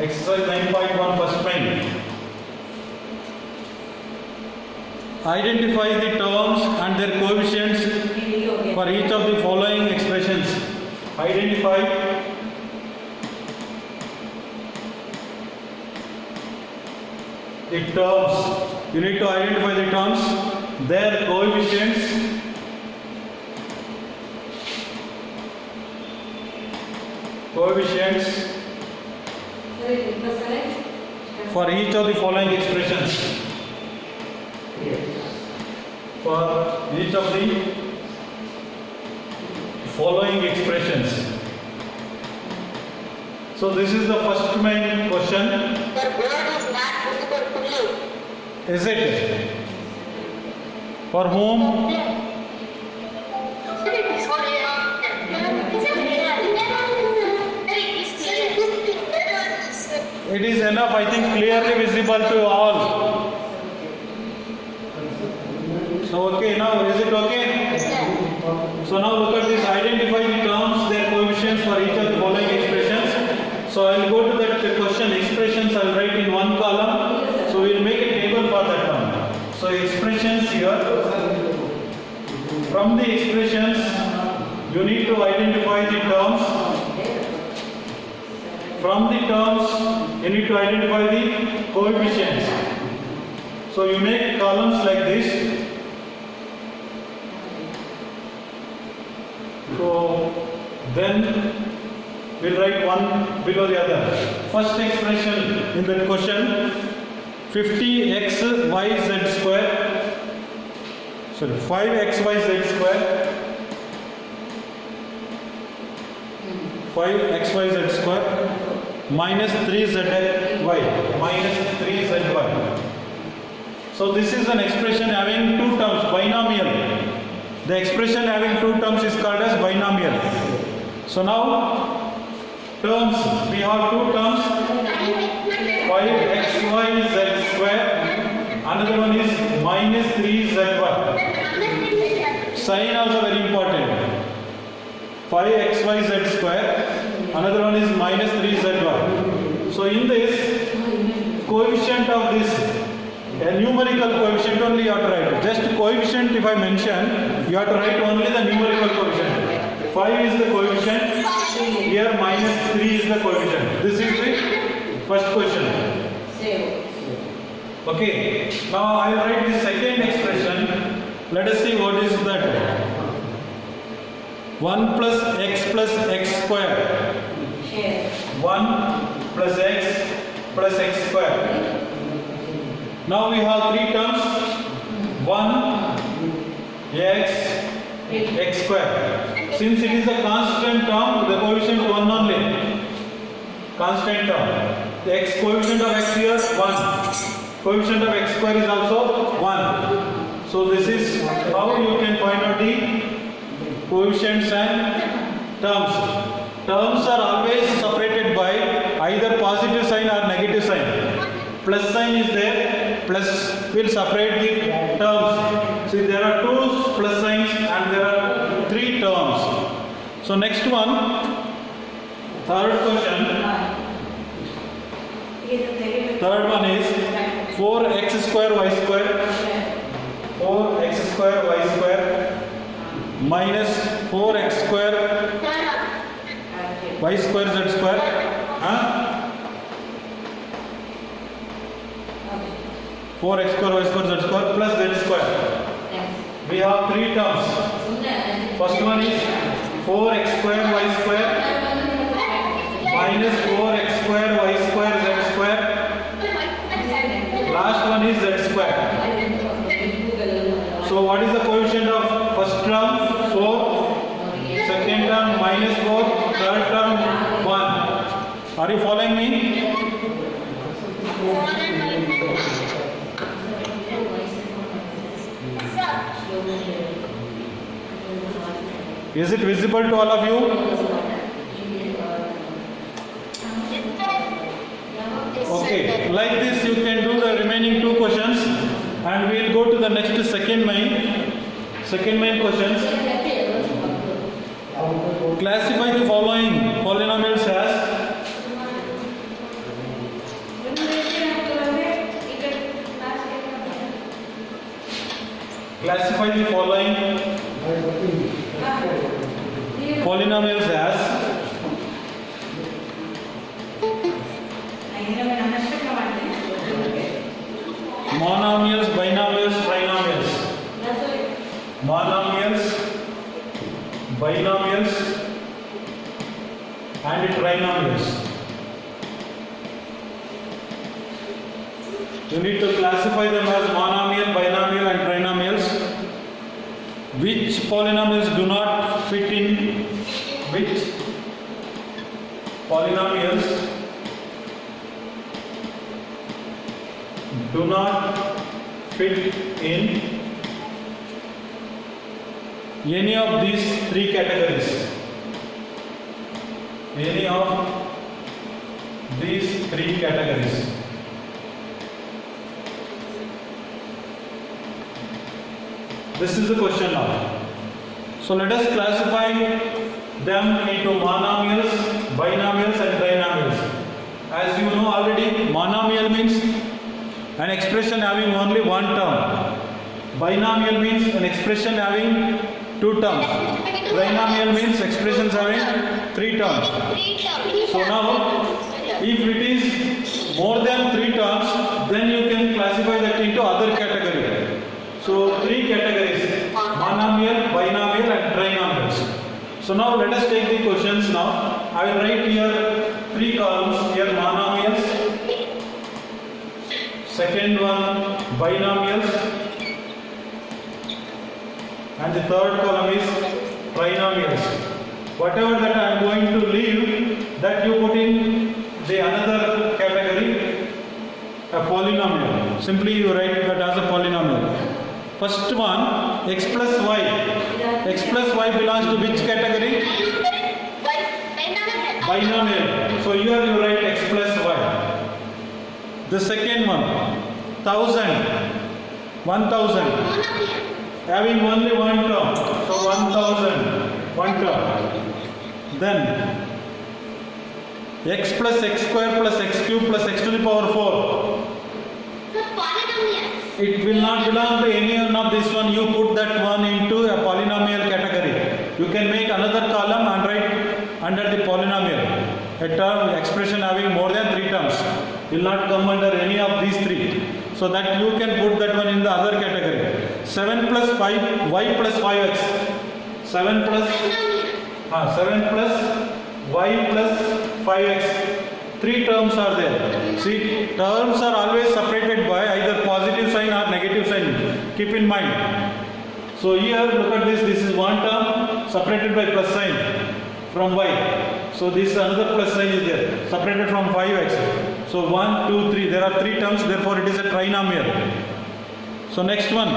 Exercise 9.1 first main. Identify the terms and their coefficients for each of the following expressions. Identify the terms. You need to identify the terms, their coefficients, for each of the following expressions. For each of the following expressions. So this is the first main question. The board is not visible to you. Is it? For whom? It is enough, I think, clearly visible to all. So okay, now is it okay? So now look at this, identify the terms, their coefficients for each of the following expressions. So I will go to that question, expressions I will write in one column. So we will make a table for that one. So expressions here, from the expressions you need to identify the terms. From the terms you need to identify the coefficients. So you make columns like this. So then we'll write one below the other. First expression in that question, 50x y z square, sorry, 5x y z square, 5x y z square minus 3zy minus 3zy. So this is an expression having two terms, binomial. The expression having two terms is called as binomial. So now terms, we have two terms, 5xyz square, another one is minus 3zy. Sign also very important. 5xyz square, another one is minus 3zy. So in this, coefficient of this, a numerical coefficient only you have to write. Just coefficient if I mention, you have to write only the numerical coefficient. 5 is the coefficient, here minus 3 is the coefficient. This is the first question. Okay, now I will write the second expression. Let us see what is that. 1 plus x square. 1 plus x square. Now we have three terms, 1 x square. Since it is a constant term, the coefficient 1 only. Constant term. The x coefficient of x here 1. Coefficient of x square is also 1. So this is how you can find out the coefficients and terms. Terms are always separated by either positive sign or negative sign. Plus sign is there, plus will separate the terms. See, there are two plus signs and there are three terms. So next one, third question. Third one is 4x square y square. 4x square y square minus 4x square y square z square. 4x square y square z square plus z square. We have three terms. First one is 4x square y square minus 4x square y square z square. Last one is z square. So what is the coefficient of first term? 4. Second term minus 4. Third term 1. Are you following me? Is it visible to all of you? Okay, like this you can do the remaining two questions and we will go to the next second main questions. Classify the following polynomials as Classify the following polynomials as monomials, binomials, trinomials. Monomials, binomials, and trinomials. You need to classify them as monomial, binomial, and trinomials. Which polynomials do not fit in? Which polynomials do not fit in any of these three categories? Any of these three categories. This is the question now. So let us classify them into monomials, binomials, and trinomials. As you know already, monomial means an expression having only one term. Binomial means an expression having two terms. Trinomial means expressions having three terms. So now, if it is more than three terms, then you can classify that into other category. So three categories: monomial, binomial, and trinomials. So now let us take the questions now. I will write here three columns. Here monomials. Second one binomials. And the third column is trinomials. Whatever that I am going to leave, that you put in the another category, a polynomial. Simply you write that as a polynomial. First one, x plus y. X plus y belongs to which category? Binomial. So here you write x plus y. The second one, 1000. 1000. Having only one term. So 1000. One term. Then x plus x square plus x cube plus x to the power 4. It will not belong to any one of this one. You put that one into a polynomial category. You can make another column and write under the polynomial a term expression having more than three terms. Will not come under any of these three. So that you can put that one in the other category. 7 plus 5 y plus 5x. 7 plus y plus 5x. Three terms are there. See, terms are always separated by either positive sign or negative sign. Keep in mind. So here, look at this. This is one term separated by plus sign from y. So this another plus sign is there, separated from 5x. So 1, 2, 3. There are three terms. Therefore, it is a trinomial. So next one,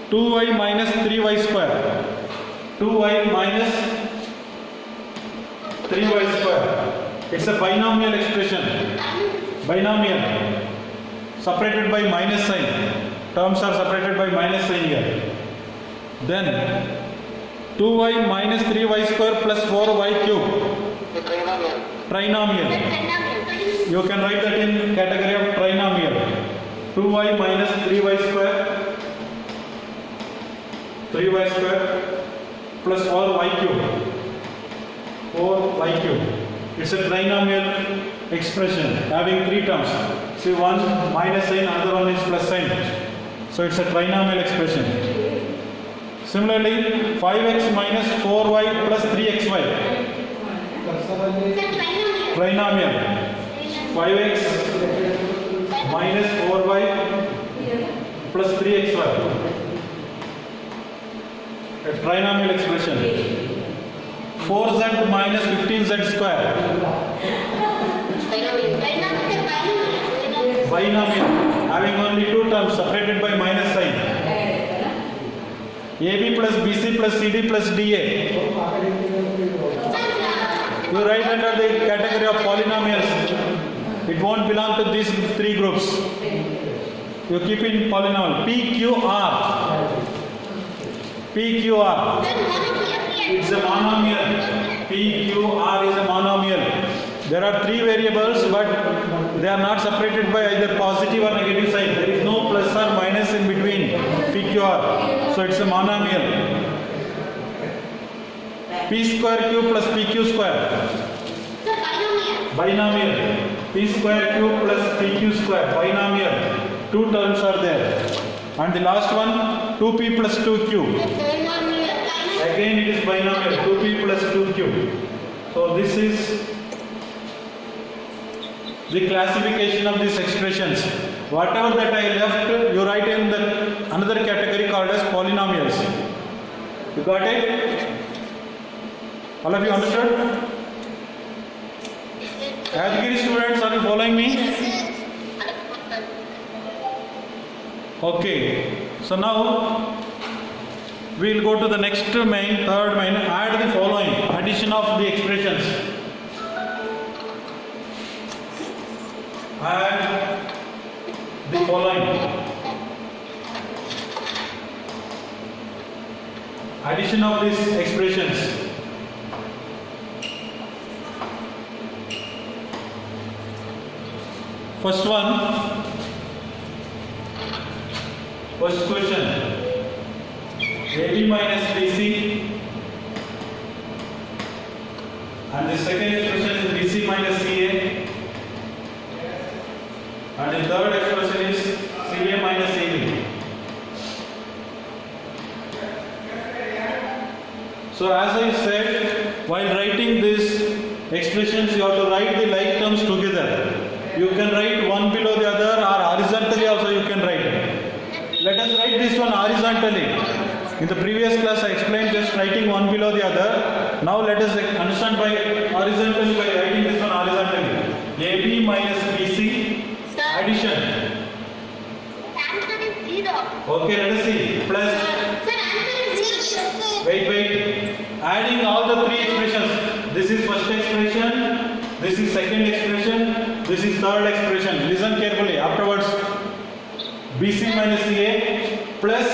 2y minus 3y square. 2y minus 3y square. It's a binomial expression. Binomial. Separated by minus sign. Terms are separated by minus sign here. Then 2y minus 3y square plus 4y cube. Trinomial. You can write that in category of trinomial. 2y minus 3y square. 3y square plus 4y cube. 4y cube. It's a trinomial expression having three terms. See, one minus sign, another one is plus sign. So it's a trinomial expression. Similarly, 5x minus 4y plus 3xy. Trinomial. 5x minus 4y plus 3xy. A trinomial expression. 4z minus 15z square. Binomial, having only two terms separated by minus sign. AB plus BC plus CD plus DA. You write under the category of polynomials. It won't belong to these three groups. You keep in polynomial. PQR. PQR. It's a monomial. PQR is a monomial. There are three variables, but They are not separated by either positive or negative sign. There is no plus or minus in between PQR. So it's a monomial. P square Q plus PQ square. Sir, binomial. Binomial. P square Q plus PQ square. Binomial. Two terms are there. And the last one, 2P plus 2Q. Binomial. Again it is binomial. 2P plus 2Q. So this is the classification of these expressions. Whatever that I left, you write in the another category called as polynomials. You got it? All of you understood? Yadgiri students, are you following me? Okay. So now we will go to the next third main, add the following, addition of the expressions. Add the following. Addition of these expressions. First one, first question. AB minus BC, and the second expression is BC minus CA, and the third expression is CA minus AB. So as I said, while writing these expressions, you have to write the like terms together. You can write one below the other, or horizontally also you can write. Let us write this one horizontally. In the previous class I explained just writing one below the other. Now let us understand by horizontally by writing this one horizontally. AB minus BC, Sir. addition. Answer is 0. Okay, let us see. Plus, Sir, answer is 0. wait. Adding all the three expressions. This is first expression, this is second expression, this is third expression. Listen carefully. Afterwards, BC minus CA plus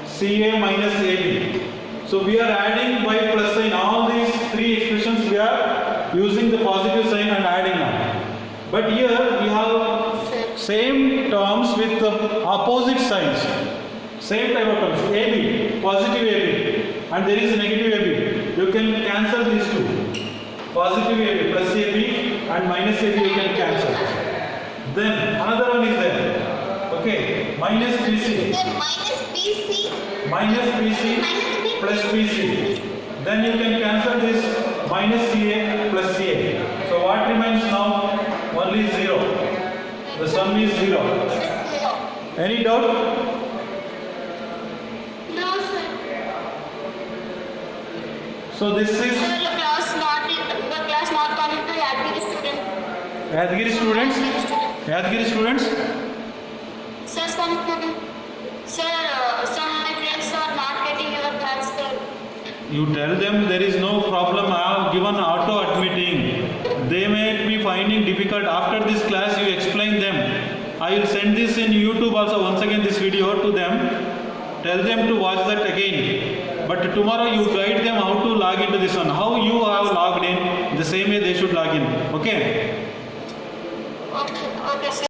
CA minus AB. So we are adding by plus sign. All these three expressions we are using the positive sign and adding now. But here we have same terms with the opposite signs. Same type of terms. AB, positive AB, and there is a negative AB. You can cancel these two. Positive AB plus AB and minus AB you can cancel. Then another one is there. Okay, minus BC. Sir, minus BC. Minus BC plus BC. Then you can cancel this minus CA plus CA. So what remains now? Only 0. The sum is 0. Any doubt? No, sir. So this is Sir, your class not coming to Yadgiri student. Yadgiri students. Yadgiri students. Sir, some of my friends are not getting your class, sir. You tell them there is no problem. I have given auto admitting. They may be finding difficult. After this class, you explain them. I will send this in YouTube also once again this video to them. Tell them to watch that again. But tomorrow you guide them how to log into this one. How you have logged in, the same way they should log in. Okay? Okay, sir.